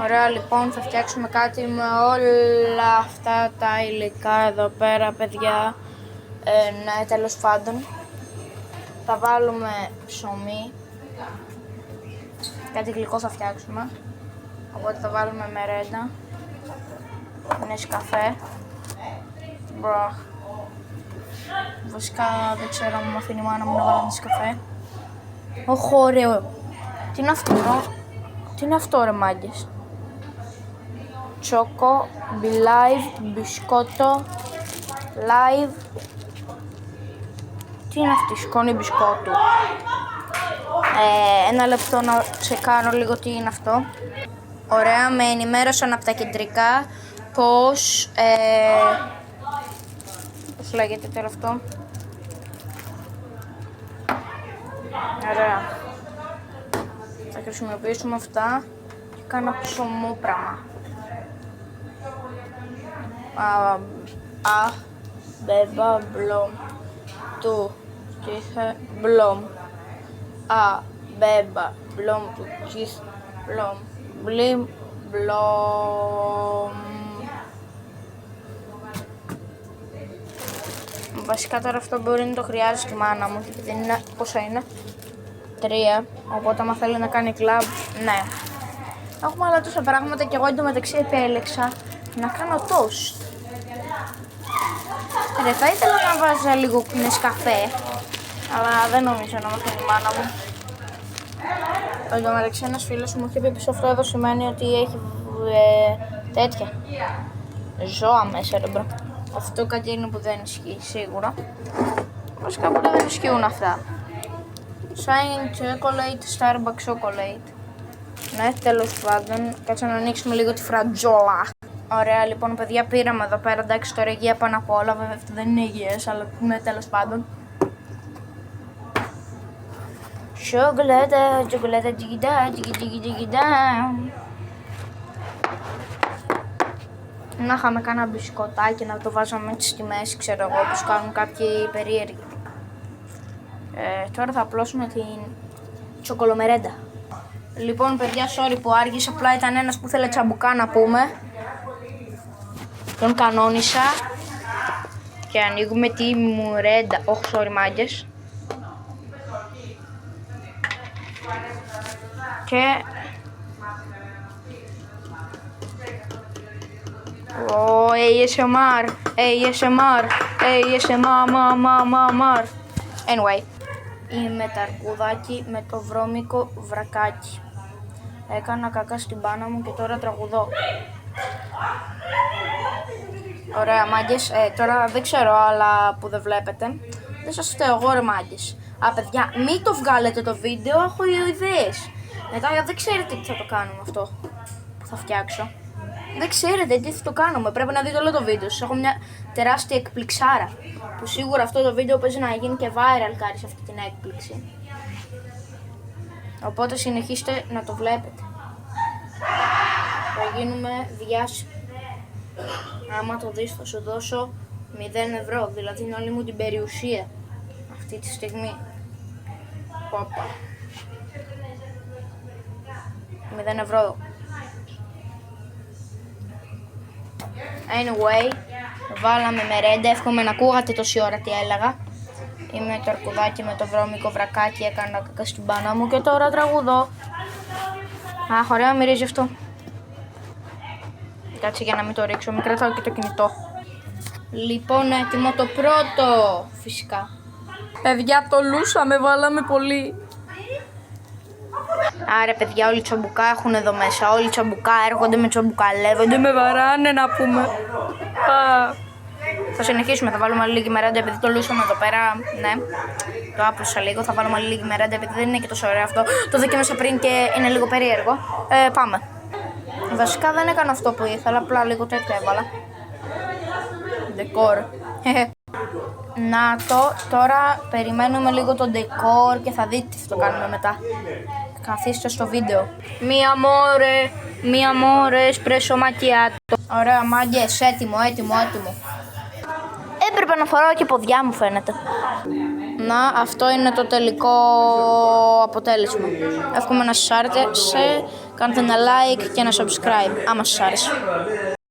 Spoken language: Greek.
Ωραία, λοιπόν, θα φτιάξουμε κάτι με όλα αυτά τα υλικά εδώ πέρα, παιδιά. Ναι, τέλος πάντων. Θα βάλουμε ψωμί. Κάτι γλυκό θα φτιάξουμε. Οπότε θα βάλουμε μερέντα. Νεσκαφέ. Μπραχ. Βασικά δεν ξέρω αν μου αφήνει η μάνα μου να βάλω νεσκαφέ. Ωχ, ωραίο. Τι είναι αυτό, τι είναι αυτό, ρε μάγκες. Τσόκο, μπιλάιβ, μπισκότο, live. Τι είναι αυτή, σκόνη μπισκότου. Ένα λεπτό να τσεκάρω λίγο τι είναι αυτό. Ωραία, με ενημέρωσαν από τα κεντρικά πως... πώς λέγεται τώρα αυτό. Ωραία. Θα χρησιμοποιήσουμε αυτά και κάνα ψωμόπραμα. Μπέμπα, μπλομ, του, τσίχε, μπλομ. Μπέμπα, μπλομ, του, τσίχε, μπλομ, μπλιμ, μπλομ. Βασικά τώρα αυτό μπορεί να το χρειάζεται και η μάνα μου, γιατί δεν είναι, πόσα είναι, 3, οπότε άμα θέλει να κάνει κλαμπ, ναι. Έχουμε άλλα τόσα πράγματα και εγώ εντωμεταξύ επέλεξα να κάνω toast. Ρε, θα ήθελα να βάζα λίγο νεσκαφέ, αλλά δεν νομίζω να μάθει η μάνα μου. Εντωμεταξύ ένας φίλος μου είχε πει πως αυτό εδώ σημαίνει ότι έχει τέτοια ζώα μέσα, ρε μπρο. Αυτό κάτι είναι που δεν ισχύει σίγουρα. Βασικά ποτέ δεν ισχύουν αυτά. Shine chocolate, Starbucks chocolate. Ναι, τέλος πάντων, κάτσε να ανοίξουμε λίγο τη φρατζόλα. Ωραία, λοιπόν, παιδιά, πήραμε εδώ πέρα. Εντάξει, τώρα υγεία πάνω απ' όλα. Βέβαια, αυτό δεν είναι υγιές, αλλά ναι, τέλος πάντων. Σοκολάτα, τσοκολάτα, τζιγιτά, τζιγιτά. Να είχαμε κάνα μπισκοτάκι να το βάζαμε έτσι στη μέση, ξέρω εγώ, όπως κάνουν κάποιοι περίεργοι. Τώρα θα απλώσουμε την τσοκολομερέντα. Λοιπόν, παιδιά, sorry που άργησα, απλά ήταν ένας που ήθελε τσαμπουκά να πούμε. Τον κανόνισα και ανοίγουμε τη μουρέντα. Όχι, sorry, μάγκες. Και... ASMR. Anyway, είμαι ταρκουδάκι με το βρώμικο βρακάκι. Έκανα κακά στην πάνα μου και τώρα τραγουδώ. Ωραία, μάγκες, τώρα δεν ξέρω, αλλά που δεν βλέπετε. Δεν σας φταίω εγώ, ρε μάγκες. Παιδιά, μην το βγάλετε το βίντεο, έχω ιδέες. Μετά δεν ξέρετε τι θα το κάνουμε αυτό που θα φτιάξω. Δεν ξέρετε τι θα το κάνουμε, πρέπει να δείτε όλο το βίντεο. Σας έχω μια τεράστια εκπληξάρα. Που σίγουρα αυτό το βίντεο παίζει να γίνει και viral χάρη σε αυτή την έκπληξη. Οπότε συνεχίστε να το βλέπετε. Θα γίνουμε διάσημοι. Άμα το δεις θα σου δώσω 0 ευρώ, δηλαδή είναι όλη μου την περιουσία αυτή τη στιγμή. Πόπα. 0 ευρώ. Anyway, βάλαμε μερέντα, εύχομαι να ακούγατε τόση ώρα τι έλεγα. Είμαι το αρκουδάκι με το βρώμικο βρακάκι, έκανα κακά στην πάνα μου και τώρα τραγουδώ. Αχ, ωραία μυρίζει αυτό. Κάτσε για να μην το ρίξω, μην κρατάω και το κινητό. Λοιπόν, έτοιμο το πρώτο, φυσικά. Παιδιά, το λούσαμε, βάλαμε πολύ. Άρα, παιδιά, όλοι τσαμπουκά έχουν εδώ μέσα. Όλοι τσαμπουκά έρχονται με τσαμπουκαλεύονται, με βαράνε να πούμε. Θα συνεχίσουμε, θα βάλουμε λίγη μερέντα επειδή το λούσαμε εδώ πέρα. Ναι, το άπλωσα λίγο. Θα βάλουμε λίγη μερέντα επειδή δεν είναι και τόσο ωραίο αυτό. Το δοκίμασα πριν και είναι λίγο περίεργο. Πάμε. Βασικά δεν έκανα αυτό που ήθελα, απλά λίγο τέτοιο έβαλα. Ντεκόρ. Να τώρα περιμένουμε λίγο το ντεκόρ και θα δείτε τι θα το κάνουμε μετά. Καθίστε στο βίντεο. Mi amore, espresso macchiato. Ωραία, μάγκες, έτοιμο. Έπρεπε να φοράω και ποδιά μου, φαίνεται. Να, αυτό είναι το τελικό αποτέλεσμα. Εύχομαι να σας άρεσε. κάντε ένα like και ένα subscribe άμα σας άρεσε.